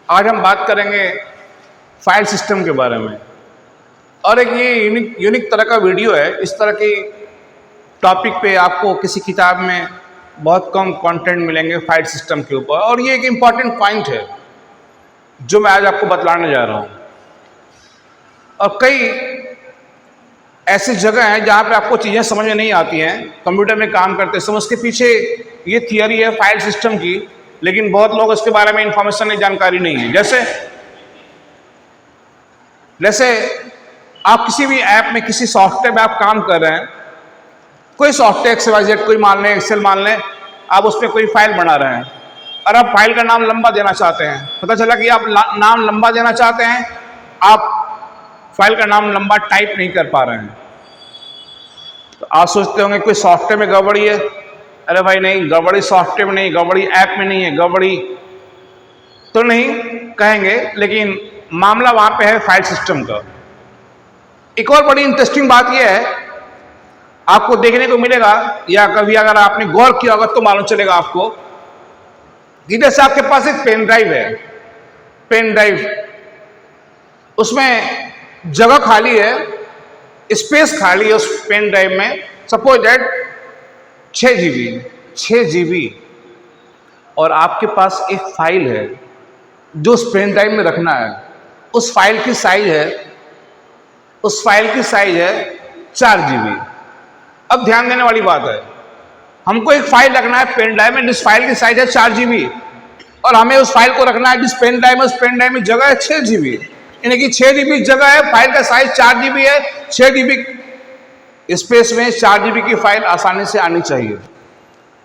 आज हम बात करेंगे फाइल सिस्टम के बारे में। और एक ये यूनिक तरह का वीडियो है। इस तरह की टॉपिक पे आपको किसी किताब में बहुत कम कंटेंट मिलेंगे फाइल सिस्टम के ऊपर, और ये एक इम्पॉर्टेंट पॉइंट है जो मैं आज आपको बतलाने जा रहा हूँ। और कई ऐसी जगह हैं जहाँ पे आपको चीज़ें समझ में नहीं आती हैं कंप्यूटर में काम करते समय। उसके पीछे ये थियरी है फाइल सिस्टम की, लेकिन बहुत लोग उसके बारे में इंफॉर्मेशन नहीं, जानकारी नहीं है। जैसे आप किसी भी ऐप में, किसी सॉफ्टवेयर में आप काम कर रहे हैं, कोई सॉफ्टवेयर XYZ कोई मान लें, एक्सेल मान लें, आप उस पर कोई फाइल बना रहे हैं और आप फाइल का नाम लंबा देना चाहते हैं। पता चला कि आप नाम लंबा देना चाहते हैं, आप फाइल का नाम लंबा टाइप नहीं कर पा रहे हैं। तो आप सोचते होंगे कोई सॉफ्टवेयर में गड़बड़ी है। अरे भाई नहीं, गड़बड़ी सॉफ्टवेयर में नहीं, गड़बड़ी ऐप में नहीं है, गड़बड़ी तो नहीं कहेंगे, लेकिन मामला वहां पे है फाइल सिस्टम का। एक और बड़ी इंटरेस्टिंग बात यह है, आपको देखने को मिलेगा या कभी अगर आपने गौर किया होगा तो मालूम चलेगा आपको कि जैसे आपके पास एक पेन ड्राइव है, पेन ड्राइव, उसमें जगह खाली है, स्पेस खाली है उस पेन ड्राइव में। सपोज दैट 6 GB, और आपके पास एक फाइल है जो उस पेन ड्राइव में रखना है। उस फाइल की साइज है 4 GB। अब ध्यान देने वाली बात है, हमको एक फाइल रखना है पेन ड्राइव में जिस फाइल की साइज है 4 GB, और हमें उस फाइल को रखना है जिस पेन ड्राइव में, उस पेन ड्राइव में जगह है 6 GB। यानी कि 6 GB जगह है, फाइल का साइज 4 GB है, 6 GB स्पेस में 4 GB की फाइल आसानी से आनी चाहिए।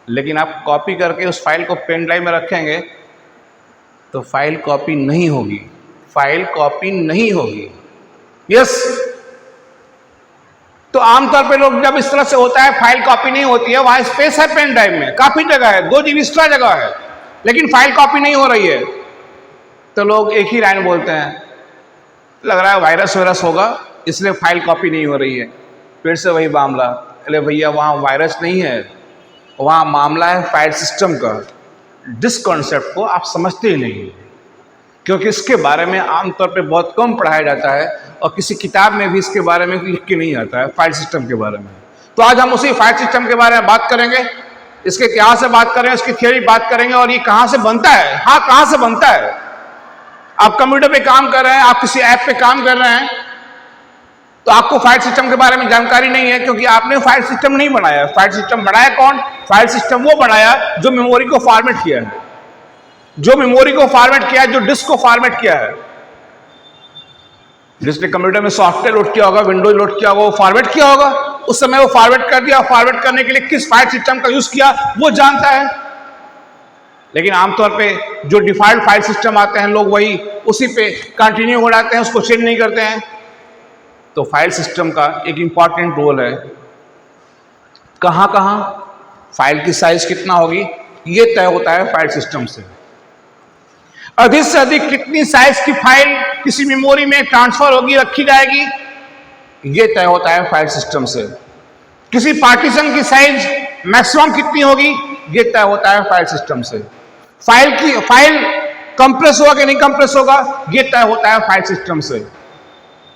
लेकिन आप कॉपी करके उस फाइल को पेन ड्राइव में रखेंगे तो फाइल कॉपी नहीं होगी, फाइल कॉपी नहीं होगी। यस, तो आमतौर पे लोग जब इस तरह से होता है, फाइल कॉपी नहीं होती है, वहां स्पेस है पेन ड्राइव में, काफी जगह है, 2 GB एक्स्ट्रा जगह है, लेकिन फाइल कॉपी नहीं हो रही है, तो लोग एक ही लाइन बोलते हैं, लग रहा है वायरस होगा इसलिए फाइल कॉपी नहीं हो रही है। फिर से वही मामला, अरे भैया वहाँ वायरस नहीं है, वहाँ मामला है फाइल सिस्टम का। जिस कॉन्सेप्ट को आप समझते ही नहीं, क्योंकि इसके बारे में आमतौर पे बहुत कम पढ़ाया जाता है और किसी किताब में भी इसके बारे में लिख के नहीं आता है फाइल सिस्टम के बारे में। तो आज हम उसी फाइल सिस्टम के बारे में बात करेंगे, इसके इतिहास से बात करेंगे, इसकी थियोरी बात करेंगे, और ये कहाँ से बनता है। हाँ, कहाँ से बनता है। आप कंप्यूटर पे काम कर रहे हैं, आप किसी ऐप पे काम कर रहे हैं, तो आपको फाइल सिस्टम के बारे में जानकारी नहीं है, क्योंकि आपने फाइल सिस्टम नहीं बनाया। फाइल सिस्टम बनाया कौन? फाइल सिस्टम वो बनाया जो मेमोरी को फॉर्मेट किया है, जो मेमोरी को फॉर्मेट किया है, जो डिस्क को फॉर्मेट किया है। जिसने कंप्यूटर में सॉफ्टवेयर लोड किया होगा, विंडोज लोड किया होगा, वो फॉर्मेट किया होगा, उस समय वो फॉर्मेट कर दिया। फॉर्मेट करने के लिए किस फाइल सिस्टम का यूज किया वो जानता है। लेकिन आमतौर पे जो डिफॉल्ट फाइल सिस्टम आते हैं, लोग वही उसी पे कंटिन्यू हो जाते हैं, उसको चेंज नहीं करते हैं। तो फाइल सिस्टम का एक इंपॉर्टेंट रोल है, कहाँ फाइल की साइज कितना होगी ये तय होता है फाइल सिस्टम से। अधिक से अधिक कितनी साइज की फाइल किसी मेमोरी में ट्रांसफर होगी, रखी जाएगी, ये तय होता है फाइल सिस्टम से। किसी पार्टीशन की साइज मैक्सिमम कितनी होगी, ये तय होता है फाइल सिस्टम से। फाइल कंप्रेस होगा कि नहीं कंप्रेस होगा, ये तय होता है फाइल सिस्टम से।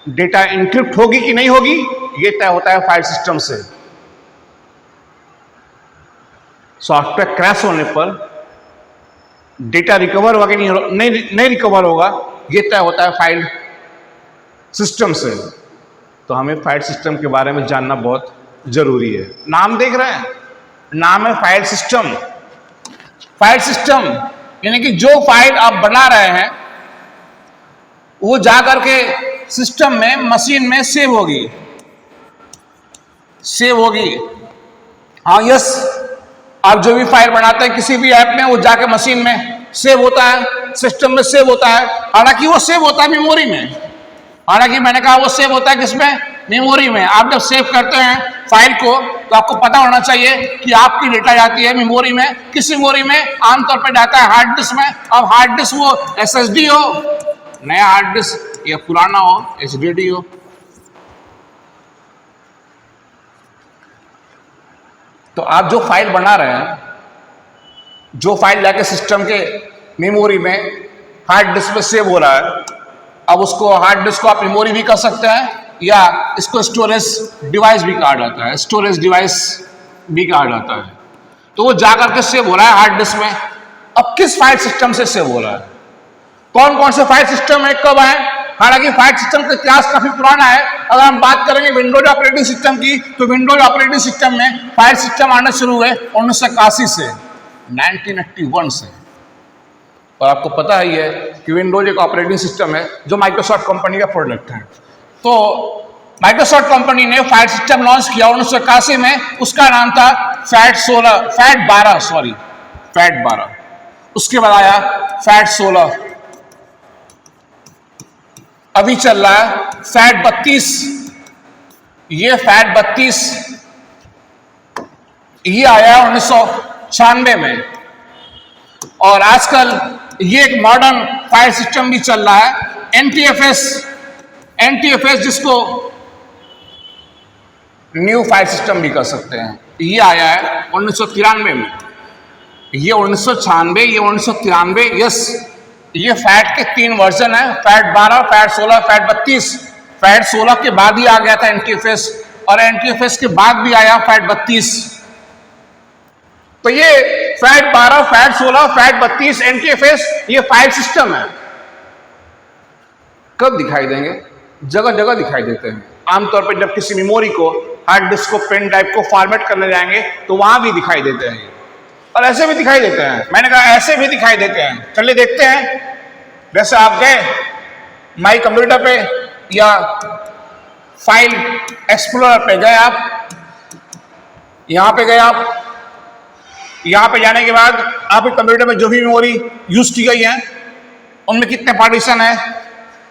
डेटा इंक्रिप्ट होगी कि नहीं होगी, ये तय होता है फाइल सिस्टम से। सॉफ्टवेयर क्रैश होने पर डेटा रिकवर होगा कि नहीं रिकवर होगा, ये तय होता है फाइल सिस्टम से। तो हमें फाइल सिस्टम के बारे में जानना बहुत जरूरी है। नाम देख रहे हैं, नाम है फाइल सिस्टम। फाइल सिस्टम यानी कि जो फाइल आप बना रहे हैं वो जाकर के सिस्टम में, मशीन में सेव होगी। हाँ, यस, आप जो भी फाइल बनाते हैं किसी भी ऐप में, वो जाके मशीन में सेव होता है, सिस्टम में सेव होता है। हालांकि वो सेव होता है मेमोरी में, हालांकि मैंने कहा वो सेव होता है किसमें? मेमोरी में। आप जब सेव करते हैं फाइल को तो आपको पता होना चाहिए कि आपकी डेटा जाती है मेमोरी में। किस मेमोरी में? आमतौर पर जाता है हार्ड डिस्क में। अब हार्ड डिस्क वो SSD हो, नया हार्ड डिस्क, या पुराना हो HDD हो। तो आप जो फाइल बना रहे हैं, जो फाइल जाके सिस्टम के मेमोरी में हार्ड डिस्क में सेव हो रहा है। अब उसको हार्ड डिस्क को आप मेमोरी भी कर सकते हैं या इसको स्टोरेज डिवाइस भी कहा जाता है, स्टोरेज डिवाइस भी कहा जाता है। तो वो जाकर के सेव हो रहा है हार्ड डिस्क में। अब किस फाइल सिस्टम से सेव हो रहा है, कौन कौन से फाइल सिस्टम है, कब आए? हालांकि फाइल सिस्टम का इतिहास काफी पुराना है। अगर हम बात करेंगे विंडोज ऑपरेटिंग सिस्टम की, तो विंडोज ऑपरेटिंग सिस्टम में फाइल सिस्टम आना शुरू हुए 1981 से, 1981 से। और आपको पता ही है कि विंडोज एक ऑपरेटिंग सिस्टम है जो माइक्रोसॉफ्ट कंपनी का प्रोडक्ट है। तो माइक्रोसॉफ्ट कंपनी ने फाइल सिस्टम लॉन्च किया 1981 में। उसका नाम था फैट 12। उसके बाद आया फैट 16, अभी चल रहा है फैट 32। ये फैट 32 ये आया 1996 में। और आजकल ये एक मॉडर्न फाइल सिस्टम भी चल रहा है, एनटीएफएस, जिसको न्यू फाइल सिस्टम भी कर सकते हैं। ये आया है 1993 में। ये 1996, ये 1993। यस, ये फैट के 3 वर्जन है, फैट 12, फैट 16, फैट 32। फैट 16 के बाद ही आ गया था एनटीएफएस, और एनटीएफएस के बाद भी आया फैट 32। तो ये फैट 12, फैट 16, फैट 32, एनटीएफएस, ये फाइल सिस्टम है। कब दिखाई देंगे? जगह जगह दिखाई देते हैं। आमतौर पर जब किसी मेमोरी को, हार्ड डिस्क को, पेन ड्राइव को फॉर्मेट करने जाएंगे तो वहां भी दिखाई देते हैं, और ऐसे भी दिखाई देते हैं। मैंने कहा ऐसे भी दिखाई देते हैं, चलिए देखते हैं। जैसे आप गए माई कंप्यूटर पे या फाइल एक्सप्लोरर पे गए, आप यहां पे गए, आप यहां पे जाने के बाद आपके कंप्यूटर में जो भी मेमोरी यूज की गई है उनमें कितने पार्टीशन है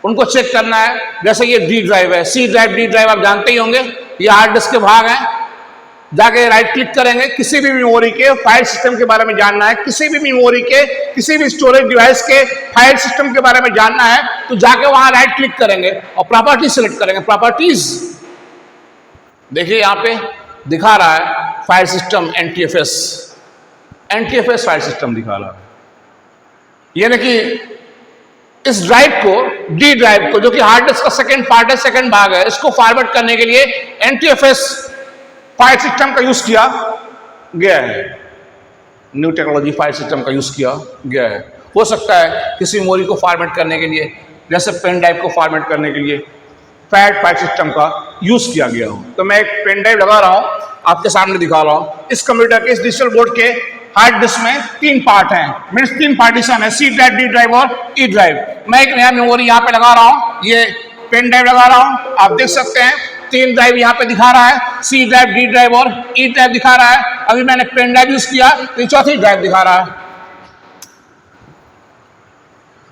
उनको चेक करना है। जैसे ये डी ड्राइव है, सी ड्राइव, डी ड्राइव आप जानते ही होंगे, ये हार्ड डिस्क के भाग हैं। जाके राइट क्लिक करेंगे, किसी भी मेमोरी के फाइल सिस्टम के बारे में जानना है, किसी भी मेमोरी के, किसी भी स्टोरेज डिवाइस के फाइल सिस्टम के बारे में जानना है, तो जाके वहां राइट क्लिक करेंगे और प्रॉपर्टी सिलेक्ट करेंगे। प्रॉपर्टीज देखिए यहां पे दिखा रहा है file system NTFS file system दिखा रहा है। यानी कि इस ड्राइव को, डी ड्राइव को, जो कि हार्ड डिस्क का सेकंड पार्ट है, सेकंड भाग है, इसको फॉरवर्ड करने के लिए एनटीएफएस फाइल सिस्टम का यूज किया गया है। न्यू टेक्नोलॉजी फाइल सिस्टम का यूज किया गया है। हो सकता है किसी मेमोरी को फॉर्मेट करने के लिए, जैसे पेन ड्राइव को फॉर्मेट करने के लिए फैट फाइल सिस्टम का यूज किया गया हो। तो मैं एक पेन ड्राइव लगा रहा हूं, आपके सामने दिखा रहा हूं। इस कंप्यूटर के, इस डिजिटल बोर्ड के हार्ड डिस्क में 3 पार्ट हैं, मीन्स 3 पार्टीशन है, सी ड्राइव, डी ड्राइव और ई ड्राइव। मैं एक नया मेमोरी यहाँ पे लगा रहा हूँ, ये पेन ड्राइव लगा रहा हूँ। आप देख सकते हैं 3 ड्राइव यहाँ पे दिखा रहा है, सी ड्राइव, डी ड्राइव और ई ड्राइव दिखा रहा है। अभी मैंने पेन ड्राइव यूज किया तो ये 4थी ड्राइव दिखा रहा है,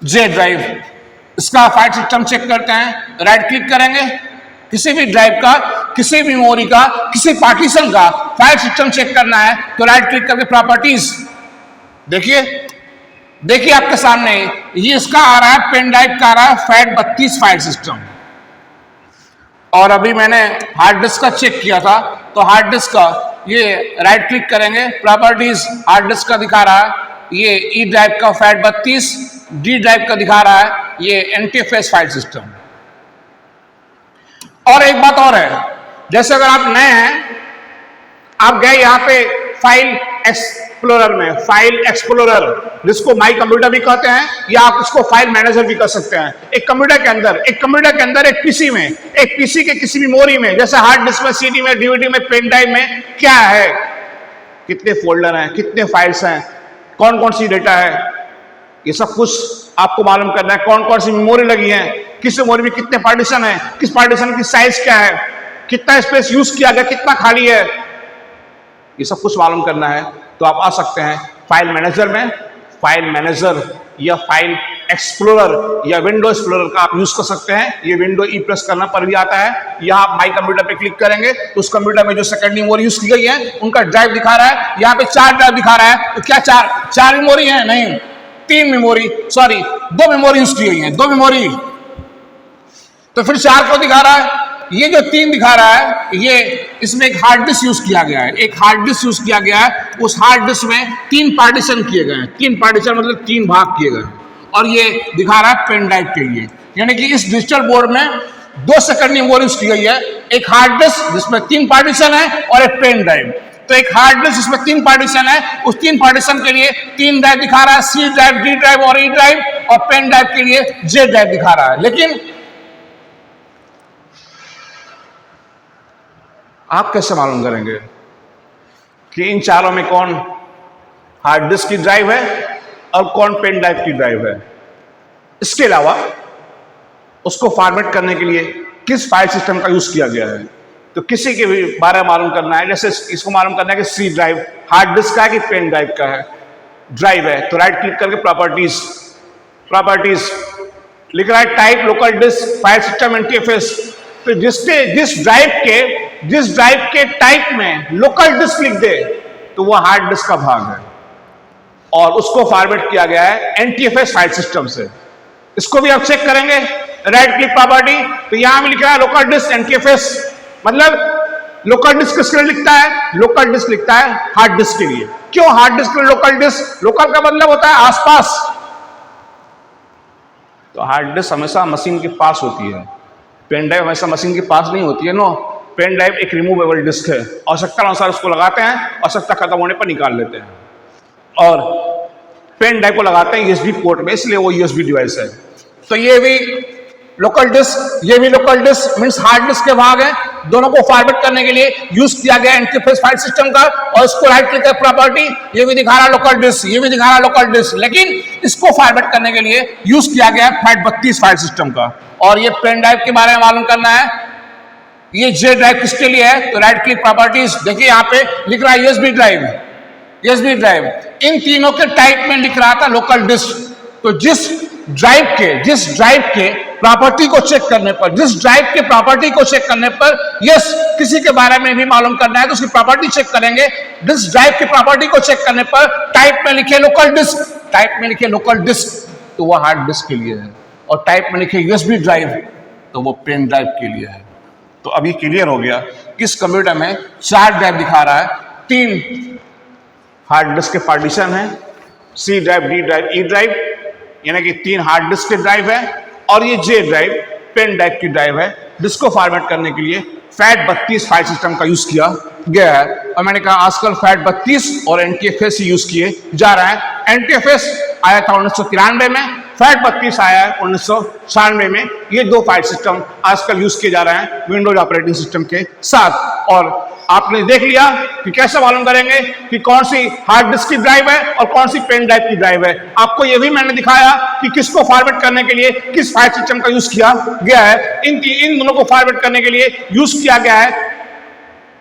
जे ड्राइव। इसका फाइल सिस्टम चेक करते हैं, राइट क्लिक करेंगे, किसी भी ड्राइव का, किसी भी मेमोरी का, किसी पार्टीशन का फाइल सिस्टम चेक करना है तो राइट क्लिक करके प्रॉपर्टीज, देखिए आपके सामने ये इसका आ रहा है, पेन ड्राइव का आ रहा है फैट 32 फाइल सिस्टम। और अभी मैंने हार्ड डिस्क का चेक किया था, तो हार्ड डिस्क का ये राइट क्लिक करेंगे, प्रॉपर्टीज, हार्ड डिस्क का दिखा रहा है ये ई ड्राइव का फैट 32, डी ड्राइव का दिखा रहा है ये एनटीएफएस फाइल सिस्टम। और एक बात और है, जैसे अगर आप नए हैं, आप गए यहाँ पे फाइल एक्सप्लोरर में, फाइल एक्सप्लोरर जिसको माई कंप्यूटर भी कहते हैं, या आप उसको फाइल मैनेजर भी कर सकते हैं। एक कंप्यूटर के अंदर एक पीसी में, एक पीसी के किसी भी मेमोरी में, जैसे हार्ड डिस्क में, सीडी में, डीवीडी में, पेन ड्राइव में क्या है, कितने फोल्डर हैं, कितने फाइल्स हैं, कौन कौन सी डेटा है, ये सब कुछ आपको मालूम करना है। कौन कौन सी मेमोरी लगी है, किस मेमोरी में कितने पार्टीशन है, किस पार्टीशन की साइज क्या है, कितना स्पेस यूज किया गया, कितना खाली है, ये सब कुछ मालूम करना है तो आप आ सकते हैं फाइल मैनेजर में। फाइल मैनेजर या फाइल एक्सप्लोरर या विंडो एक्सप्लोरर का आप यूज कर सकते हैं। ये विंडो ई प्रेस करना पर भी आता है। यहाँ आप माई कंप्यूटर पे क्लिक करेंगे तो उस कंप्यूटर में जो सेकंड मेमोरी यूज की गई है उनका ड्राइव दिखा रहा है। यहाँ पे 4 ड्राइव दिखा रहा है, तो क्या 4 मेमोरी है? नहीं, 3 मेमोरी, सॉरी 2 मेमोरी यूज की गई है, 2 मेमोरी, तो फिर 4 को दिखा रहा है। ये जो 3 दिखा रहा है, ये इसमें एक हार्ड डिस्क यूज किया गया है, एक हार्ड डिस्क यूज किया गया है। उस हार्ड डिस्क में 3 पार्टीशन किए गए हैं, 3 पार्टीशन मतलब 3 भाग किए गए हैं। और ये दिखा रहा है पेन ड्राइव के लिए। यानी कि इस डिजिटल बोर्ड में 2 सेकंड मेमोरी यूज की गई है, एक हार्ड डिस्क जिसमें 3 पार्टीशन है और एक पेन ड्राइव। तो एक हार्ड डिस्क जिसमें 3 पार्टीशन है, उस 3 पार्टीशन के लिए 3 ड्राइव दिखा रहा है, सी ड्राइव, डी ड्राइव और ई ड्राइव, और पेन ड्राइव के लिए जे ड्राइव दिखा रहा है। लेकिन आप कैसे मालूम करेंगे कि इन चारों में कौन हार्ड डिस्क की ड्राइव है और कौन पेन ड्राइव की ड्राइव है? इसके अलावा उसको फॉर्मेट करने के लिए किस फाइल सिस्टम का यूज किया गया है, तो किसी के भी बारे में मालूम करना है। जैसे इसको मालूम करना है कि सी ड्राइव हार्ड डिस्क का है कि पेन ड्राइव का है, ड्राइव है, तो राइट क्लिक करके प्रॉपर्टीज लिख रहा है type local disk file system NTFS. तो जिस ड्राइव के टाइप में लोकल डिस्क लिख दे तो वो हार्ड डिस्क का भाग है और उसको फॉर्मेट किया गया है एनटीएफएस फाइल सिस्टम से। इसको भी आप चेक करेंगे, राइट क्लिक प्रॉपर्टी, तो यहां भी लिख रहा है लोकल डिस्क एनटीएफएस। मतलब लोकल डिस्क किसके लिए लिखता है? लोकल डिस्क लिखता है हार्ड डिस्क के लिए। क्यों हार्ड डिस्क के लिए लोकल डिस्क? लोकल का मतलब होता है आसपास, तो हार्ड डिस्क हमेशा मशीन के पास होती है, पेन ड्राइव हमेशा मशीन के पास नहीं होती है। नो, पेन ड्राइव एक रिमूवेबल डिस्क है, आवश्यकता अनुसार उसको लगाते हैं, आवश्यकता खत्म होने पर निकाल लेते हैं। और पेन ड्राइव को लगाते हैं यूएसबी पोर्ट में, इसलिए वो यूएसबी डिवाइस है। तो ये भी लोकल डिस्क, ये भी local disk means hard disk के भाग है। दोनों को फॉर्मेट करने के लिए यूज किया गया एनटीएफएस फाइल सिस्टम का। और इसको राइट क्लिक कर प्रॉपर्टी, ये भी दिखा रहा लोकल डिस्क, ये भी दिखा रहा लोकल डिस्क, लेकिन इसको फॉर्मेट करने के लिए यूज किया गया FAT32 फाइल सिस्टम का। और ये पेन ड्राइव के बारे में मालूम करना है, ये जे ड्राइव किसके लिए है, तो राइट क्लिक प्रॉपर्टीज, देखिए यहाँ पे लिख रहा है यूएसबी ड्राइव, यूएसबी ड्राइव। इन तीनों के टाइप में लिख रहा था लोकल डिस्क। तो जिस ड्राइव के प्रॉपर्टी को चेक करने पर, जिस ड्राइव के प्रॉपर्टी को चेक करने पर, यस किसी के बारे में भी मालूम करना है तो उसकी प्रॉपर्टी चेक करेंगे। जिस ड्राइव की प्रॉपर्टी को चेक करने पर टाइप में लिखे लोकल डिस्क, टाइप में लिखे लोकल डिस्क तो वो हार्ड डिस्क के लिए है, और टाइप में लिखे यूएसबी ड्राइव तो वो पेन ड्राइव के लिए है। तो अभी क्लियर हो गया कि इस कंप्यूटर में 4 ड्राइव दिखा रहा है, 3 हार्ड डिस्क के पार्टीशन है, C drive, D drive, E drive, यानी कि 3 हार्ड डिस्क के ड्राइव है, और ये जे ड्राइव पेन ड्राइव की ड्राइव है, जिसको फॉर्मेट करने के लिए FAT32 फाइल सिस्टम का यूज किया गया है। और मैंने कहा आजकल FAT32 और एनटीएफएस यूज किए जा रहा है। एनटीएफएस आया था 1993 में, FAT32 आया है 1996 में। ये 2 फाइल सिस्टम आजकल यूज किए जा रहे हैं विंडोज ऑपरेटिंग सिस्टम के साथ। और आपने देख लिया कि कैसे मालूम करेंगे कि कौन सी हार्ड डिस्क की ड्राइव है और कौन सी पेन ड्राइव की ड्राइव है। आपको यह भी मैंने दिखाया कि किसको फॉर्मेट करने के लिए किस फाइल सिस्टम का यूज किया गया है। इन दोनों को फॉर्मेट करने के लिए यूज किया गया है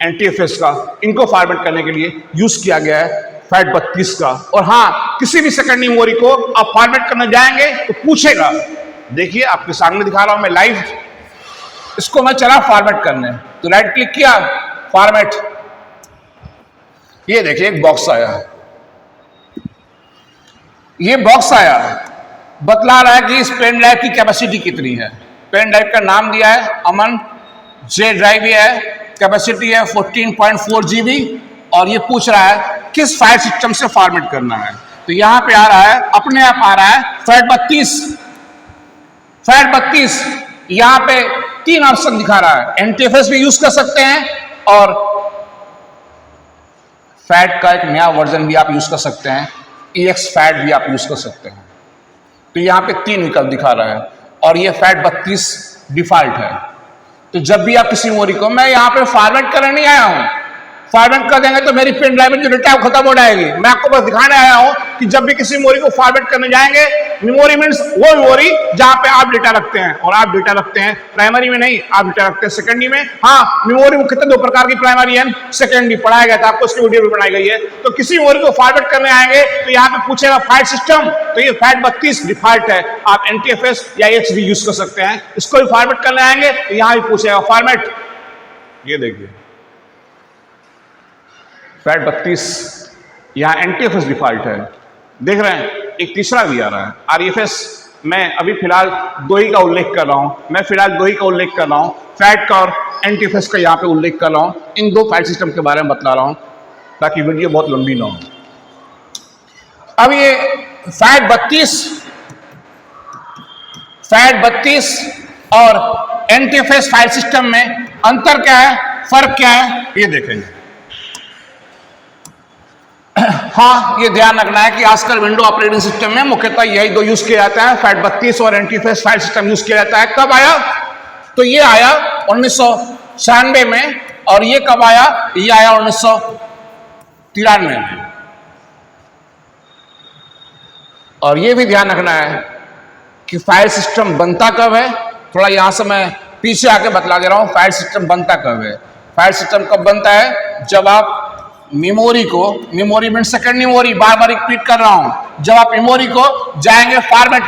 एनटीएफएस का, इनको फॉर्मेट करने के लिए यूज किया गया है FAT32 का। और हाँ, किसी भी सेकेंडरी मेमोरी को आप फॉर्मेट करने जाएंगे तो पूछेगा, देखिए आपके सामने दिखा रहा हूं मैं लाइव, इसको मैं चला फॉर्मेट करने, तो राइट क्लिक किया, फॉर्मेट, ये देखिए एक बॉक्स आया, ये बॉक्स आया, बतला रहा है कि इस पेन ड्राइव की कैपेसिटी कितनी है। पेन ड्राइव का नाम दिया है अमन, जे ड्राइव ये है, कैपेसिटी है 14.4 GB, और ये पूछ रहा है किस फाइल सिस्टम से फॉर्मेट करना है। तो यहां पे आ रहा है, अपने आप आ रहा है FAT32। यहां पे 3 ऑप्शन दिखा रहा है, एनटीएफएस भी यूज कर सकते हैं और फैट का एक नया वर्जन भी आप यूज कर सकते हैं, EXFAT भी आप यूज कर सकते हैं। तो यहां पे 3 विकल्प दिखा रहा है, और ये FAT32 डिफॉल्ट है। तो जब भी आप किसी मेमोरी को, मैं यहां पे फॉर्मेट करने नहीं आया हूं, फॉर्मेट कर देंगे तो मेरी पेन ड्राइव में जो डेटा खत्म हो जाएगी। मैं आपको बस दिखाने आया हूं कि जब भी किसी मेमोरी को फॉर्मेट करने जाएंगे, मेमोरी मींस वो मेमोरी जहां पे आप डेटा रखते हैं, और आप डेटा रखते हैं प्राइमरी में नहीं, आप डेटा रखते हैं सेकेंडरी में। हाँ, मेमोरी मुख्यतः 2 प्रकार की, प्राइमरी एंड सेकेंडरी, पढ़ाया गया था आपको, उसकी वीडियो भी बनाई गई है। तो किसी मेमोरी को फॉर्मेट करने आएंगे तो यहाँ पे पूछेगा फाइल सिस्टम, तो ये FAT32 डिफॉल्ट है, आप एनटीएफएस या EX भी यूज कर सकते हैं। इसको भी फॉर्मेट करने आएंगे तो यहाँ भी पूछेगा फॉर्मेट, ये देखिए FAT32, यहाँ एनटीएफएस डिफॉल्ट है, देख रहे हैं। एक तीसरा भी आ रहा है REFS, मैं अभी फिलहाल 2 ही का उल्लेख कर रहा हूं, फैट का और एनटीएफएस का यहाँ पे उल्लेख कर रहा हूं। इन 2 फाइल सिस्टम के बारे में बतला रहा हूं ताकि वीडियो बहुत लंबी ना हो। अब ये FAT32 FAT32 और NTFS फाइल सिस्टम में अंतर क्या है, फर्क क्या है, ये देखेंगे। हाँ, ये ध्यान रखना है कि आजकल विंडो ऑपरेटिंग सिस्टम में मुख्यतः यही दो यूज किया जाता है, FAT32 और NTFS फाइल सिस्टम यूज किया जाता है। कब आया? तो ये आया 1996 में, और ये कब आया? ये आया 1993 में। और ये भी ध्यान रखना है कि फाइल सिस्टम बनता कब है। थोड़ा यहां से मैं पीछे आके बतला दे रहा हूं, फाइल सिस्टम बनता कब है। फाइल सिस्टम कब बनता है? जब आप मेमोरी को, मेमोरी मीन सेकेंड मेमोरी, बार बार रिपीट कर रहा हूं, जब आप मेमोरी को जाएंगे फॉर्मेट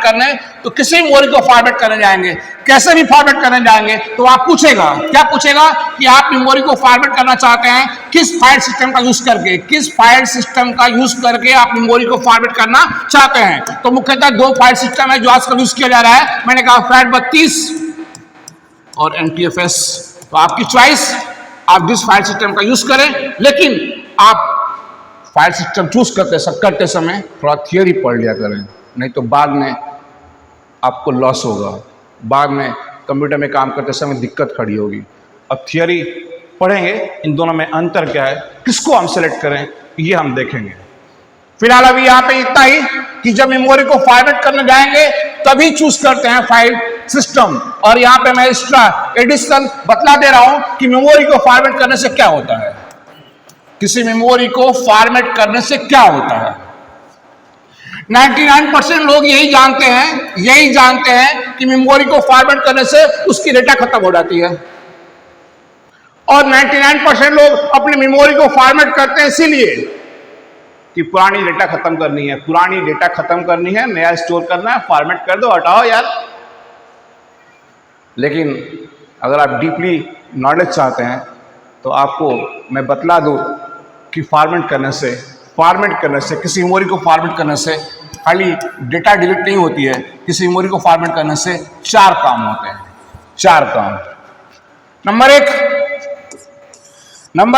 करने, तो किसी मेमोरी को फॉर्मेट करने जाएंगे, कैसे भी फॉर्मेट करने जाएंगे, तो आप पूछेगा, क्या पूछेगा कि आप मेमोरी को फॉर्मेट करना चाहते हैं किस फाइल सिस्टम का यूज करके, किस फाइल सिस्टम का यूज करके आप मेमोरी को फॉर्मेट करना चाहते हैं। तो मुख्यतः दो फाइल सिस्टम है जो आजकल यूज किया जा रहा है। मैंने कहा FAT32 और NTFS। तो आपकी चॉइस, आप जिस फाइल सिस्टम का यूज करें, लेकिन आप फाइल सिस्टम चूज करते समय थोड़ा थियोरी पढ़ लिया करें, नहीं तो बाद में आपको लॉस होगा, बाद में कंप्यूटर में काम करते समय दिक्कत खड़ी होगी। अब थियोरी पढ़ेंगे, इन दोनों में अंतर क्या है, किसको हम सेलेक्ट करें, ये हम देखेंगे। फिलहाल अभी यहाँ पे इतना ही कि जब मेमोरी को फॉर्मेट करने जाएंगे तभी चूज करते हैं फाइल सिस्टम। और यहाँ पे मैं एक्स्ट्रा एडिशनल बतला दे रहा हूं कि मेमोरी को फॉर्मेट करने से क्या होता है, किसी मेमोरी को फॉर्मेट करने से क्या होता है। 99% लोग यही जानते हैं कि मेमोरी को फॉर्मेट करने से उसकी डेटा खत्म हो जाती है, और 99% लोग अपनी मेमोरी को फॉर्मेट करते हैं इसीलिए कि पुरानी डेटा खत्म करनी है, नया स्टोर करना है, फॉर्मेट कर दो, हटाओ यार। लेकिन अगर आप डीपली नॉलेज चाहते हैं तो आपको मैं बतला दूं कि फॉर्मेट करने से, किसी मेमोरी को फॉर्मेट करने से खाली डेटा डिलीट नहीं होती है, किसी मेमोरी को फॉर्मेट करने से 4 काम होते हैं, 4 काम। नंबर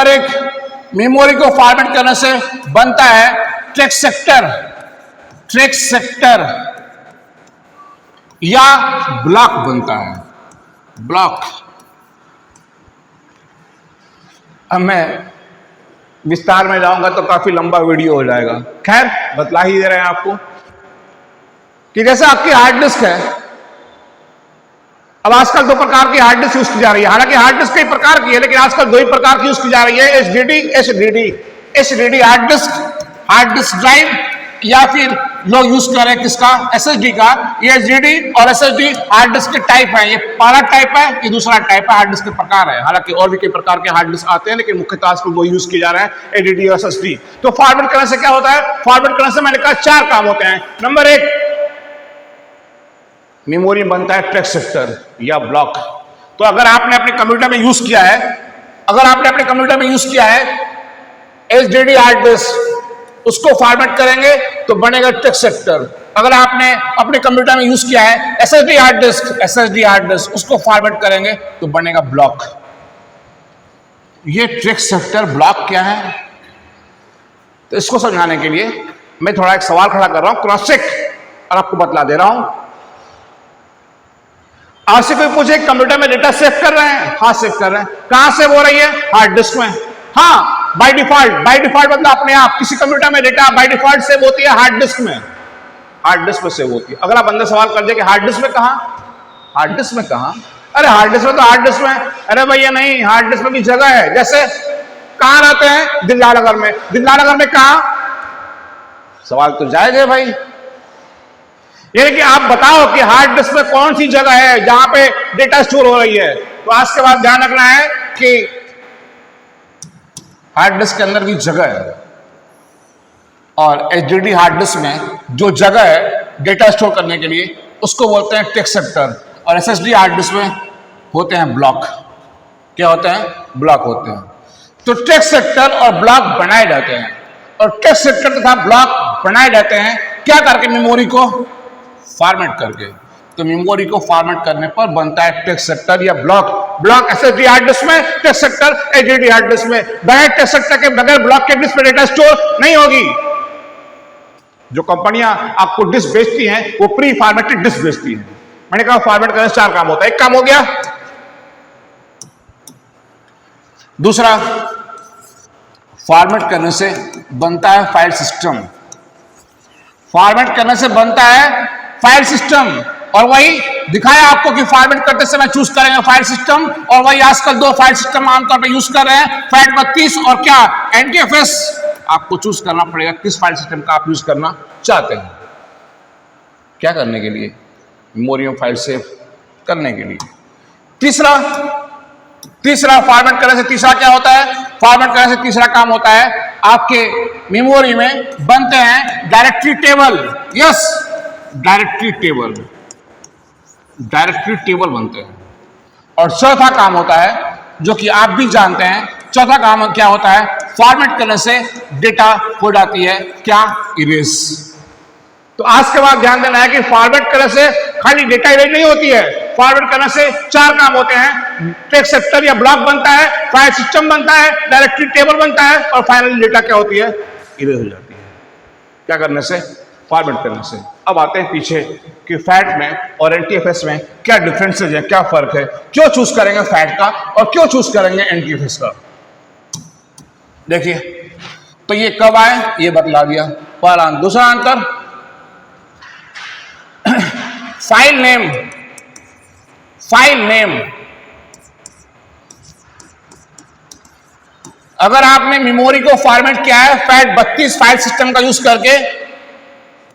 एक, मेमोरी को फॉर्मेट करने से बनता है ट्रैक सेक्टर या ब्लॉक बनता है, ब्लॉक। अब मैं विस्तार में जाऊंगा तो काफी लंबा वीडियो हो जाएगा, खैर बतला ही दे रहे हैं आपको कि जैसे आपकी हार्ड डिस्क है। अब आजकल 2 प्रकार की हार्ड डिस्क यूज की जा रही है, हालांकि हार्ड डिस्क कई प्रकार की है, लेकिन आजकल 2 ही प्रकार की यूज की जा रही है, एचडीडी हार्ड डिस्क ड्राइव, या फिर लोग यूज कर रहे हैं किसका, एसएसडी का। ये एचडीडी और एसएसडी हार्ड डिस्क के टाइप है, ये पहला टाइप है, ये दूसरा टाइप है, हार्ड डिस्क के प्रकार है। हालांकि और भी कई प्रकार के हार्ड डिस्क आते हैं, लेकिन मुख्यतः आजकल वो यूज किए जा रहे हैं, एचडीडी और एसएसडी। तो फॉर्मेट करने से क्या होता है? फॉर्मेट करने से मैंने कहा 4 काम होते हैं। नंबर 1, मेमोरी बनता है ट्रैक सेक्टर या ब्लॉक। तो अगर आपने अपने कंप्यूटर में यूज किया है, एचडीडी हार्ड डिस्क, उसको फॉर्मेट करेंगे तो बनेगा ट्रैक सेक्टर। अगर आपने अपने कंप्यूटर में यूज किया है एसएसडी हार्ड डिस्क, उसको फॉर्मेट करेंगे तो बनेगा ब्लॉक। ये ट्रैक सेक्टर ब्लॉक क्या है, तो इसको समझाने के लिए मैं थोड़ा एक सवाल खड़ा कर रहा हूं, क्रॉस चेक, और आपको बतला दे रहा हूं। आपसे कोई पूछे कंप्यूटर में डेटा सेव कर रहे हैं? हाँ, सेव कर रहे हैं। कहां सेव हो रही है? हार्ड डिस्क में। हाँ, बाय डिफॉल्ट मतलब अपने आप किसी कंप्यूटर में डेटा बाय डिफॉल्ट सेव होती है हार्ड डिस्क में, सेव होती है। अगर आप अंदर सवाल कर दे कि हार्ड डिस्क में कहां, अरे हार्ड डिस्क में तो हार्ड डिस्क में, अरे भैया नहीं, हार्ड डिस्क में भी जगह है। जैसे कहां रहते हैं? दिल्लानगर में कहां? सवाल तो जायज है भाई, यानी कि आप बताओ कि हार्ड डिस्क में कौन सी जगह है जहां पे डेटा स्टोर हो रही है। तो आज के बाद ध्यान रखना है कि हार्ड डिस्क के अंदर भी जगह है, और एचडीडी हार्ड डिस्क में जो जगह है डेटा स्टोर करने के लिए उसको बोलते हैं ट्रैक सेक्टर, और एसएसडी हार्ड डिस्क में होते हैं ब्लॉक। क्या होते हैं? ब्लॉक होते हैं। तो ट्रैक सेक्टर और ब्लॉक बनाए जाते हैं, और ट्रैक सेक्टर तथा ब्लॉक बनाए जाते हैं क्या करके? मेमोरी को फॉर्मेट करके। तो मेमोरी को फॉर्मेट करने पर बनता है ट्रैक सेक्टर या ब्लॉक एसएसडी हार्ड डिस्क में, track sector HDD hard disk में। बगैर ट्रैक सेक्टर के, बगैर ब्लॉक के डिस्क पे डेटा स्टोर नहीं होगी। जो कंपनियां आपको डिस्क बेचती हैं वो प्री फॉर्मेटेड डिस्क बेचती हैं। मैंने कहा फॉर्मेट करने से 4 काम होता है। एक काम हो गया। दूसरा, फॉर्मेट करने से बनता है फाइल सिस्टम। फॉर्मेट करने से बनता है फाइल सिस्टम, और वही दिखाया आपको कि फॉर्मेट करते समय चूज करेंगे फाइल सिस्टम, और वही आजकल 2 फाइल सिस्टम आमतौर पर यूज कर रहे हैं, FAT32 और क्या, NTFS। आपको चूज करना पड़ेगा किस फाइल सिस्टम का आप यूज करना चाहते हैं। क्या करने के लिए? मेमोरी में फाइल सेव करने के लिए। तीसरा फॉर्मेट करने से तीसरा क्या होता है? फॉर्मेट करने से तीसरा काम होता है, आपके मेमोरी में बनते हैं directory table. Yes, directory table बनते हैं। और चौथा काम होता है, जो कि आप भी जानते हैं, चौथा काम क्या होता है? फॉर्मेट करने से डेटा हो जाती है क्या? इरेज। तो आज के बाद ध्यान देना है कि फॉर्मेट करने से खाली डेटा इरेज नहीं होती है। फॉरवर्ड करने से 4 काम होते हैं, टेक्स्ट सेक्टर या ब्लॉक बनता है, फाइल सिस्टम बनता है, डायरेक्टरी टेबल बनता है, और फाइनली डेटा क्या होती है? इरेज हो जाती है। क्या करने से? फॉर्मेट करने से। अब आते हैं पीछे कि फैट में और NTFS में क्या डिफरेंसेज है, क्या फर्क है, क्यों चूज करेंगे फैट का और क्यों चूज करेंगे NTFS का। देखिए, तो ये कब आए ये बतला दिया, पहला। दूसरा अंतर, फाइल नेम। अगर आपने मेमोरी को फॉर्मेट किया है FAT32 फाइल सिस्टम का यूज करके,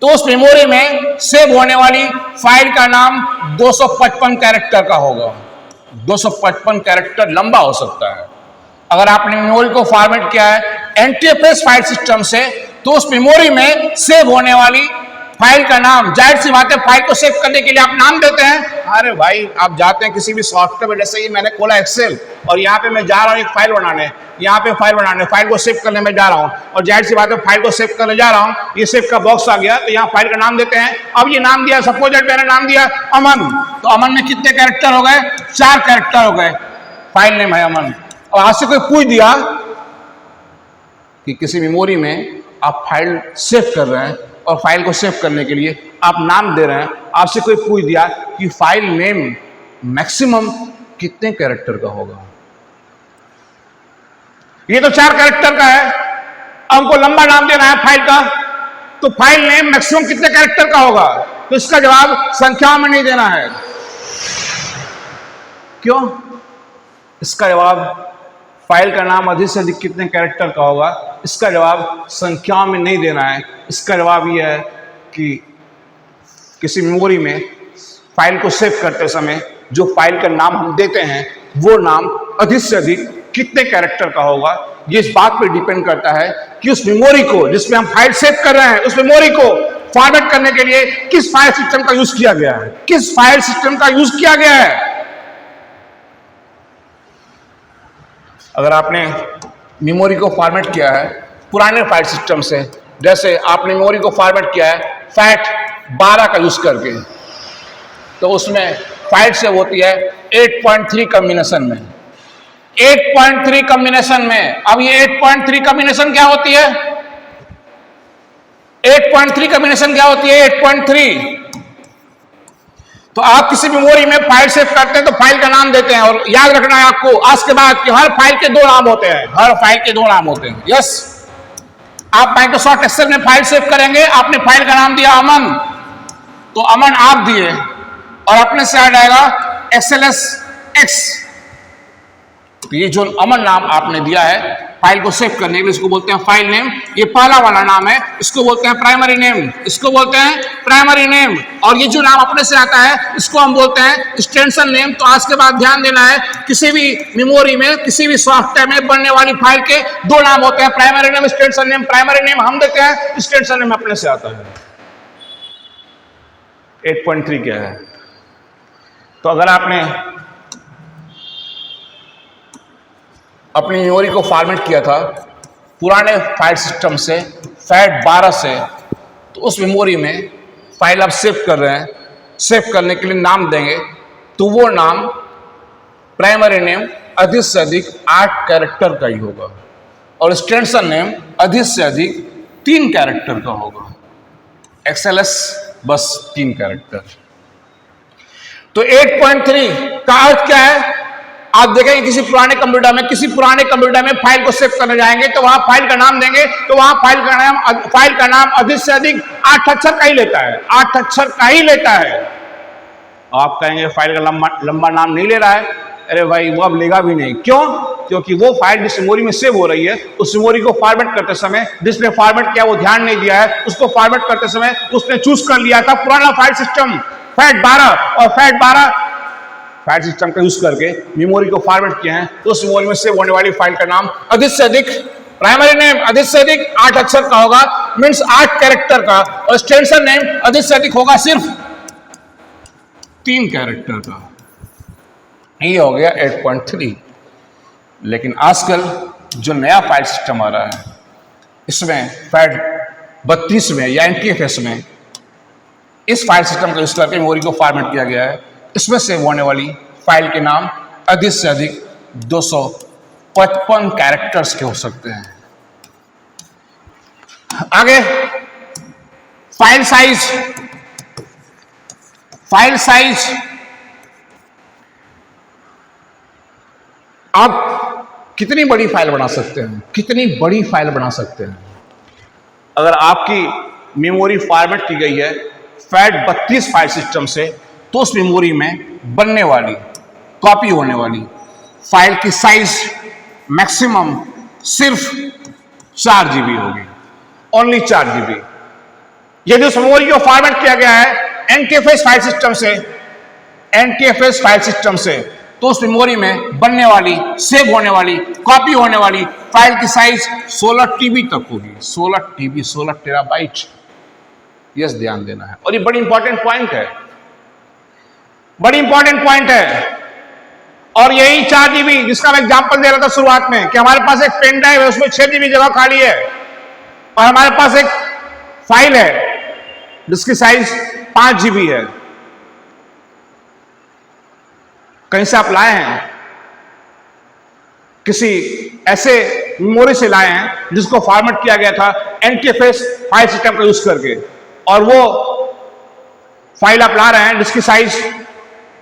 तो उस मेमोरी में सेव होने वाली फाइल का नाम 255 कैरेक्टर का होगा। 255 कैरेक्टर लंबा हो सकता है। अगर आपने मेमोरी को फॉर्मेट किया है NTFS फाइल सिस्टम से, तो उस मेमोरी में सेव होने वाली फाइल का नाम, जाहिर सी बात है, फाइल को सेव करने के लिए आप नाम देते हैं। अरे भाई, आप जाते हैं किसी भी सॉफ्टवेयर में, जैसे ही मैंने खोला एक्सेल, और यहाँ पे मैं जा रहा हूँ एक फाइल बनाने, यहाँ पे फाइल को सेव करने में जा रहा हूँ, और जाहिर सी बात है फाइल को सेव करने जा रहा हूँ, ये सेव का बॉक्स आ गया, तो यहाँ फाइल का नाम देते हैं। अब ये नाम दिया, सपोज दैट मैंने नाम दिया अमन, तो अमन में कितने कैरेक्टर हो गए? 4 कैरेक्टर हो गए, फाइल नेम है अमन। और आज से कोई पूछ दिया कि किसी मेमोरी में आप फाइल सेव कर रहे हैं, और फाइल को सेव करने के लिए आप नाम दे रहे हैं, आपसे कोई पूछ दिया कि फाइल नेम मैक्सिमम कितने कैरेक्टर का होगा? ये तो 4 कैरेक्टर का है, हमको लंबा नाम देना है फाइल का, तो फाइल नेम मैक्सिमम कितने कैरेक्टर का होगा? तो इसका जवाब संख्या में नहीं देना है। क्यों? इसका जवाब फाइल का नाम अधिक से अधिक कितने कैरेक्टर का होगा, इसका जवाब संख्या में नहीं देना है। इसका जवाब यह है कि किसी मेमोरी में फाइल को सेव करते समय जो फाइल का नाम हम देते हैं, वो नाम अधिक से अधिक कितने कैरेक्टर का होगा। ये इस बात पर डिपेंड करता है कि उस मेमोरी को, जिसमें हम फाइल सेव कर रहे हैं, उस मेमोरी को फॉर्मेट करने के लिए किस फाइल सिस्टम का यूज किया गया है, किस फाइल सिस्टम का यूज किया गया है। अगर आपने मेमोरी को फॉर्मेट किया है पुराने फाइल सिस्टम से, जैसे आपने मेमोरी को फॉर्मेट किया है FAT12 का यूज करके, तो उसमें फाइल सेव होती है 8.3 कॉम्बिनेशन में। 8.3 कॉम्बिनेशन में। अब ये 8.3 कॉम्बिनेशन क्या होती है? 8.3 कॉम्बिनेशन क्या होती है? 8.3। तो आप किसी मेमोरी में फाइल सेव करते हैं तो फाइल का नाम देते हैं, और याद रखना है आपको आज के बाद कि हर फाइल के 2 नाम होते हैं। हर फाइल के 2 नाम होते हैं। यस, आप माइक्रोसॉफ्ट एक्सेल में फाइल सेव करेंगे, आपने फाइल का नाम दिया अमन, तो अमन आप दिए, और अपने से आ जाएगा XLSX। तो ये जो अमन नाम आपने दिया है फाइल को सेव करने के लिए, इसको बोलते हैं फाइल नेम। ये पहला वाला नाम है, इसको बोलते हैं प्राइमरी नेम। इसको बोलते हैं प्राइमरी नेम। और ये जो नाम अपने से आता है, इसको हम बोलते हैं एक्सटेंशन नेम। तो आज के बाद ध्यान देना है, किसी भी मेमोरी में, किसी भी सॉफ्टवेयर में बनने वाली फाइल के 2 नाम होते हैं, primary name, extension name. Primary name हम देते हैं, एक्सटेंशन नेम अपने से आता है। 8.3 क्या है? तो अगर आपने अपनी मेमोरी को फॉर्मेट किया था पुराने फाइल सिस्टम से, FAT12 से, तो उस मेमोरी में फाइल आप सेव कर रहे हैं, सेव करने के लिए नाम देंगे, तो वो नाम प्राइमरी नेम अधिक से अधिक 8 कैरेक्टर का ही होगा, और एक्सटेंशन नेम अधिक से अधिक 3 कैरेक्टर का होगा। XLS बस 3 कैरेक्टर। तो 8.3 का अर्थ क्या है? आप देखेंगे किसी पुराने कंप्यूटर में फाइल को सेव करने जाएंगे तो वहां फाइल का नाम देंगे तो वहां फाइल का नाम अधिक से अधिक 8 अक्षर का ही लेता है, 8 अक्षर का ही लेता है। आप कहेंगे फाइल का लंबा नाम नहीं ले रहा है। अरे भाई वो अब लेगा भी नहीं। क्यों? क्योंकि वो फाइल जिस मेमोरी में सेव हो रही है उस मेमोरी को फॉर्मेट करते समय जिसने फॉर्मेट किया वो ध्यान नहीं दिया है। उसको फॉर्मेट करते समय उसने चूज कर लिया था पुराना फाइल सिस्टम FAT12 और FAT12 फाइल सिस्टम का यूज करके मेमोरी को फॉर्मेट किए हैं। तो उस मेमोरी में सेव होने वाली फाइल का नाम अधिक से अधिक, प्राइमरी नेम अधिक से अधिक 8 अक्षर का होगा, मीन्स 8 कैरेक्टर का, और एक्सटेंशन नेम अधिक से अधिक होगा सिर्फ 3 कैरेक्टर का। ये हो गया 8.3। लेकिन आजकल जो नया फाइल सिस्टम आ रहा है इसमें FAT32 में या NTFS में इस फाइल सिस्टम का यूज करके मेमोरी को फॉर्मेट किया गया है। इसमें सेव होने वाली फाइल के नाम अधिक से अधिक 255 कैरेक्टर्स के हो सकते हैं। आगे फाइल साइज आप कितनी बड़ी फाइल बना सकते हैं, कितनी बड़ी फाइल बना सकते हैं। अगर आपकी मेमोरी फॉर्मेट की गई है FAT32 फाइल सिस्टम से तो उस मेमोरी में बनने वाली, कॉपी होने वाली फाइल की साइज मैक्सिमम सिर्फ 4 GB होगी, ओनली 4 GB। यदि उस मेमोरी को फॉर्मेट किया गया है NTFS फाइल सिस्टम से तो उस मेमोरी में बनने वाली, सेव होने वाली, कॉपी होने वाली फाइल की साइज 16 TB तक होगी। 16 TB, 16 टेराबाइट। यस, ध्यान देना है। और ये बड़ी इंपॉर्टेंट पॉइंट है, बड़ी इंपॉर्टेंट पॉइंट है। और यही 4 GB जिसका मैं एग्जांपल दे रहा था शुरुआत में कि हमारे पास एक पेन ड्राइव है उसमें 6 GB जगह खाली है और हमारे पास एक फाइल है जिसकी साइज 5 GB है। कहीं से आप लाए हैं, किसी ऐसे मेमोरी से लाए हैं जिसको फॉर्मेट किया गया था NTFS फाइल सिस्टम का यूज करके, और वो फाइल आप ला रहे हैं जिसकी साइज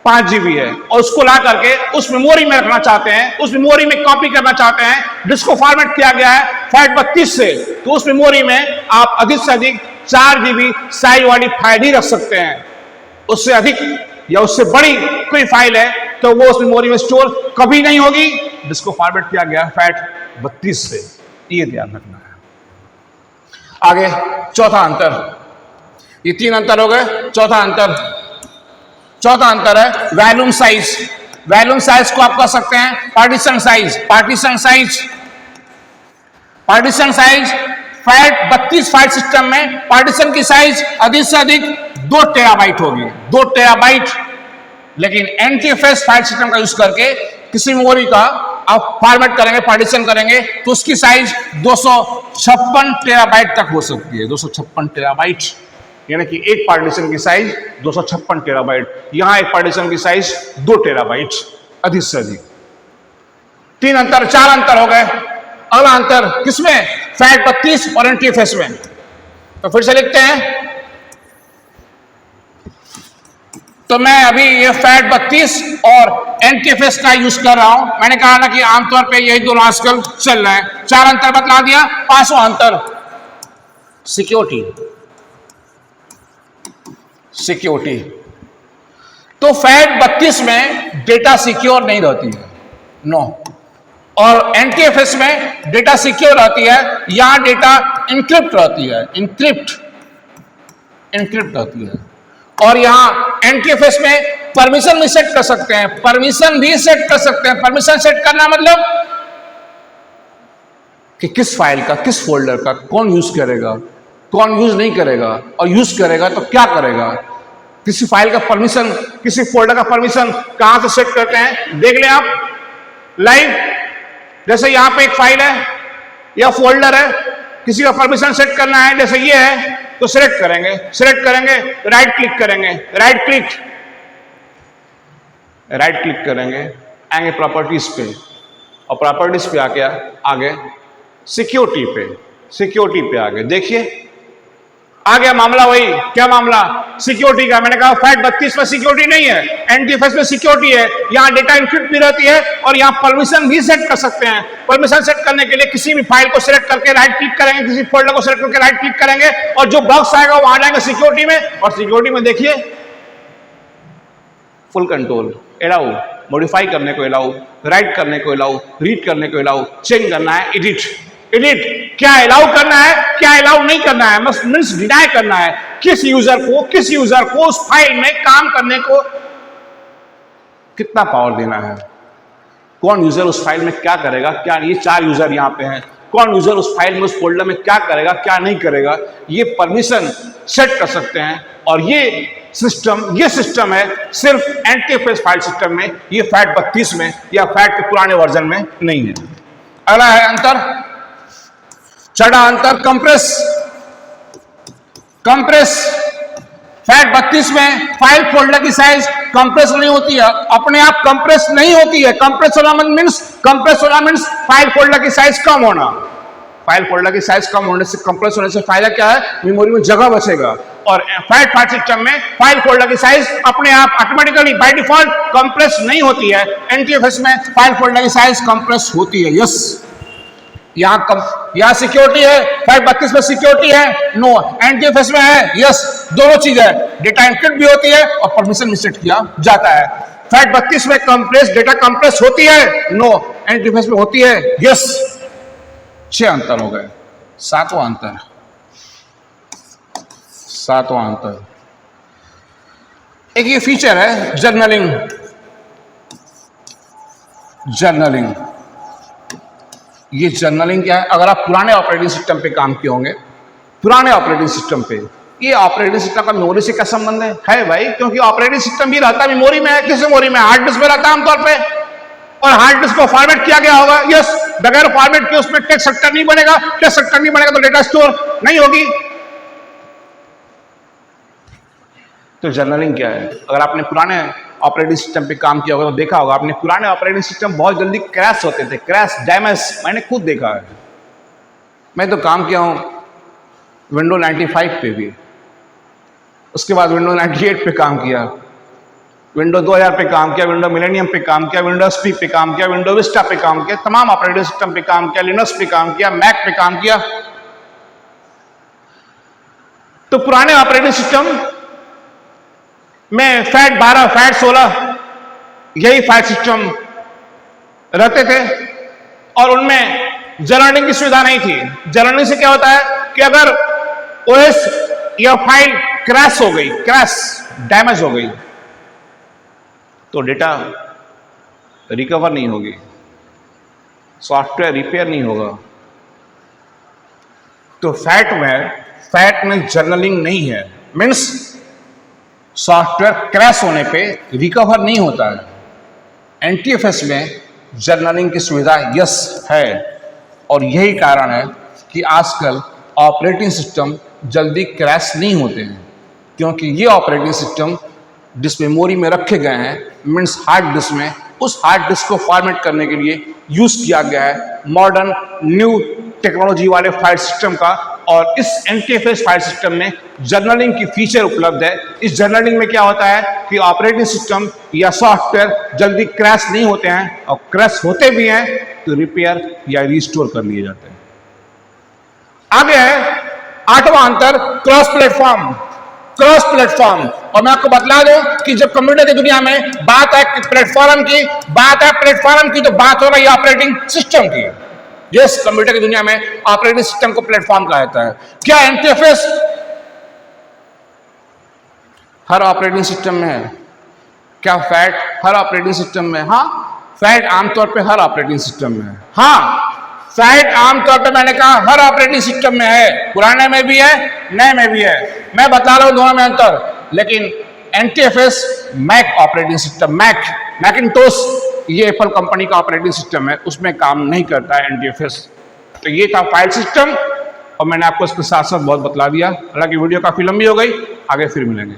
5 GB है और उसको ला करके उस मेमोरी में रखना चाहते हैं, उस मेमोरी में कॉपी करना चाहते हैं जिसको फॉर्मेट किया गया है FAT32 से। तो उस मेमोरी में आप अधिक से अधिक 4 GB साइज वाली फाइल ही रख सकते हैं। उससे अधिक या उससे बड़ी कोई फाइल है तो वो उस मेमोरी में स्टोर कभी नहीं होगी जिसको फॉर्मेट किया गया FAT32 से। ये ध्यान रखना है। आगे चौथा अंतर, ये 3 अंतर हो गए। चौथा अंतर है वॉल्यूम साइज। वॉल्यूम साइज को आप कह सकते हैं partition size. FAT32 file system में पार्टीशन की साइज अधिक से अधिक 2 टेराबाइट होगी, 2 टेराबाइट। लेकिन NTFS फाइल सिस्टम का यूज करके किसी मेमोरी का आप फॉर्मेट करेंगे, पार्टीशन करेंगे तो उसकी साइज 256 टेराबाइट तक हो सकती है। 256 टेराबाइट, यानी कि एक पार्टीशन की साइज 256 टेराबाइट। यहां एक पार्टीशन की साइज 2 टेराबाइट अधिक से अधिक। 4 अंतर हो गए। अगला अंतर किसमें? FAT32 और NTFS में। तो फिर से लिखते हैं। तो मैं अभी ये FAT32 और NTFS का यूज कर रहा हूं। मैंने कहा ना कि आमतौर पे यही दोनों आजकल चल रहे हैं। 4 अंतर बतला दिया। 5वां अंतर सिक्योरिटी। तो FAT32 में डेटा सिक्योर नहीं रहती है, नो। और NTFS में डेटा सिक्योर रहती है। यहां डेटा इंक्रिप्ट रहती है, इंक्रिप्ट रहती है। और यहां NTFS में परमिशन भी सेट कर सकते हैं, परमिशन सेट करना मतलब कि किस फाइल का, किस फोल्डर का कौन यूज करेगा, कौन यूज नहीं करेगा, और यूज करेगा तो क्या करेगा। किसी फाइल का परमिशन, किसी फोल्डर का परमिशन कहां से सेट करते हैं देख लें आप लाइव। जैसे यहां पे एक फाइल है या फोल्डर है, किसी का परमिशन सेट करना है, जैसे ये है तो सिलेक्ट करेंगे, राइट क्लिक करेंगे, आएंगे प्रॉपर्टीज पे, और प्रॉपर्टीज पे आगे सिक्योरिटी पे आ गए। देखिए आ गया मामला वही, क्या मामला? सिक्योरिटी का। मैंने कहा फैट 32 में सिक्योरिटी नहीं है, एनटीएफएस में सिक्योरिटी है। यहाँ डेटा इंक्रिप्ट भी रहती है और यहाँ परमिशन भी सेट कर सकते हैं। परमिशन सेट करने के लिए किसी भी फाइल को सिलेक्ट करके राइट क्लिक करेंगे, किसी फोल्डर को सिलेक्ट करके राइट क्लिक करेंगे और जो बॉक्स आएगा वो आ जाएगा सिक्योरिटी में। और सिक्योरिटी में देखिए फुल कंट्रोल, अलाउ, मॉडिफाई करने को अलाउ, राइट करने को अलाउ, रीड करने को अलाउ, चेंज करना है, एडिट, क्या अलाउ करना है, क्या अलाउ नहीं करना है, मींस डिनाई करना है। किस यूजर को उस फाइल में काम करने को कितना पावर देना है, कौन यूजर उस फाइल में क्या करेगा, क्या ये 4 यूजर यहां पे हैं, कौन यूजर उस फाइल में उस फोल्डर में क्या करेगा क्या नहीं करेगा, ये परमिशन सेट कर सकते हैं। और ये सिस्टम है सिर्फ एनटीएफएस फाइल सिस्टम में, ये फैट 32 में या फैट के पुराने वर्जन में नहीं है। अगला है अंतर, छठा अंतर कंप्रेस। फैट 32 में फाइल फोल्डर की साइज कंप्रेस नहीं होती है, अपने आप कंप्रेस नहीं होती है। कंप्रेस होना मींस फाइल फोल्डर की साइज कम होना। फाइल फोल्डर की साइज कम होने से, कंप्रेस होने से फायदा क्या है? मेमोरी में जगह बचेगा। और फैट सिस्टम में फाइल फोल्डर की साइज अपने आप ऑटोमेटिकली बाय डिफॉल्ट कंप्रेस नहीं होती है। एनटीएफएस में फाइल फोल्डर की साइज कंप्रेस होती है। यस, यहां सिक्योरिटी है, फैट 32 में सिक्योरिटी है, नो। एनटीएफएस में है, यस, दोनों चीज है, डेटा एन्क्रिप्ट भी होती है और परमिशन भी सेट किया जाता है। फैट 32 में डेटा कंप्रेस होती है, नो। एनटीएफएस में होती है, यस। 6 अंतर हो गए। सातवां अंतर, एक ये फीचर है जर्नलिंग। ये जर्नलिंग क्या है? अगर आप पुराने ऑपरेटिंग सिस्टम पे काम किए होंगे, पुराने ऑपरेटिंग सिस्टम पे, ये ऑपरेटिंग सिस्टम का मेमोरी से क्या संबंध है भाई? क्योंकि ऑपरेटिंग सिस्टम भी रहता मेमोरी में है। किस मेमोरी में? हार्ड डिस्क में रहता है आमतौर पे। और हार्ड डिस्क को फॉर्मेट किया गया होगा, यस। बगैर फॉर्मेट के उसमें टेक्स्ट सेक्टर नहीं बनेगा, टेक्स्ट सेक्टर नहीं बनेगा तो डेटा स्टोर नहीं होगी। तो जर्नलिंग क्या है? अगर आपने पुराने ऑपरेटिंग सिस्टम पे काम किया होगा तो देखा होगा आपने, पुराने ऑपरेटिंग सिस्टम बहुत जल्दी क्रैश होते थे, क्रैश, डैमेज। मैंने खुद देखा है। मैं तो काम किया हूं विंडो 95 पे भी, उसके बाद विंडो 98 पे काम किया, विंडो 2000 पे काम किया, विंडो मिलेनियम पे काम किया, विंडो XP पे काम किया, विंडो विस्टा पे काम किया, तमाम ऑपरेटिंग सिस्टम पे काम किया, लिनक्स पे काम किया, मैक पे काम किया। तो पुराने ऑपरेटिंग सिस्टम में फैट 12, फैट 16 यही फाइल सिस्टम रहते थे और उनमें जर्नलिंग की सुविधा नहीं थी। जर्नलिंग से क्या होता है कि अगर ओएस या फाइल क्रैश हो गई, डैमेज हो गई, तो डेटा रिकवर नहीं होगी, सॉफ्टवेयर रिपेयर नहीं होगा। तो फैट में जर्नलिंग नहीं है, मीन्स सॉफ्टवेयर क्रैश होने पे रिकवर नहीं होता है। एनटीएफएस में जर्नलिंग की सुविधा यस है और यही कारण है कि आजकल ऑपरेटिंग सिस्टम जल्दी क्रैश नहीं होते हैं, क्योंकि ये ऑपरेटिंग सिस्टम जिस मेमोरी में रखे गए हैं, मीन्स हार्ड डिस्क में, उस हार्ड डिस्क को फॉर्मेट करने के लिए यूज किया गया है मॉडर्न न्यू टेक्नोलॉजी वाले फाइल सिस्टम का। और इस एनटीएफएस फाइल सिस्टम में जर्नलिंग की फीचर उपलब्ध है। इस जर्नलिंग में क्या होता है कि ऑपरेटिंग सिस्टम या सॉफ्टवेयर जल्दी क्रैश नहीं होते हैं, और क्रैश होते भी हैं तो रिपेयर या रिस्टोर कर लिए जाते हैं। आगे है 8वां अंतर, क्रॉस प्लेटफॉर्म। और मैं आपको बतला दूं कि जब कंप्यूटर की दुनिया में बात है प्लेटफॉर्म की, तो बात हो रही है ऑपरेटिंग सिस्टम की। यस, कंप्यूटर की दुनिया में ऑपरेटिंग सिस्टम को प्लेटफॉर्म कहा जाता है। क्या एनटीएफएस हर ऑपरेटिंग सिस्टम में है? क्या फैट हर ऑपरेटिंग सिस्टम में? हाँ, फैट आमतौर पे हर ऑपरेटिंग सिस्टम में है। हाँ, फैट आमतौर पे मैंने कहा हर ऑपरेटिंग सिस्टम में है, पुराने में भी है, नए में भी है। मैं बता रहा हूं दोनों में अंतर। लेकिन NTFS Mac operating system, Macintosh, ये एप्पल कंपनी का ऑपरेटिंग सिस्टम है, उसमें काम नहीं करता है एनटीएफएस। तो ये था फाइल सिस्टम और मैंने आपको इसके साथ साथ बहुत बतला दिया। हालांकि वीडियो काफी लंबी हो गई, आगे फिर मिलेंगे।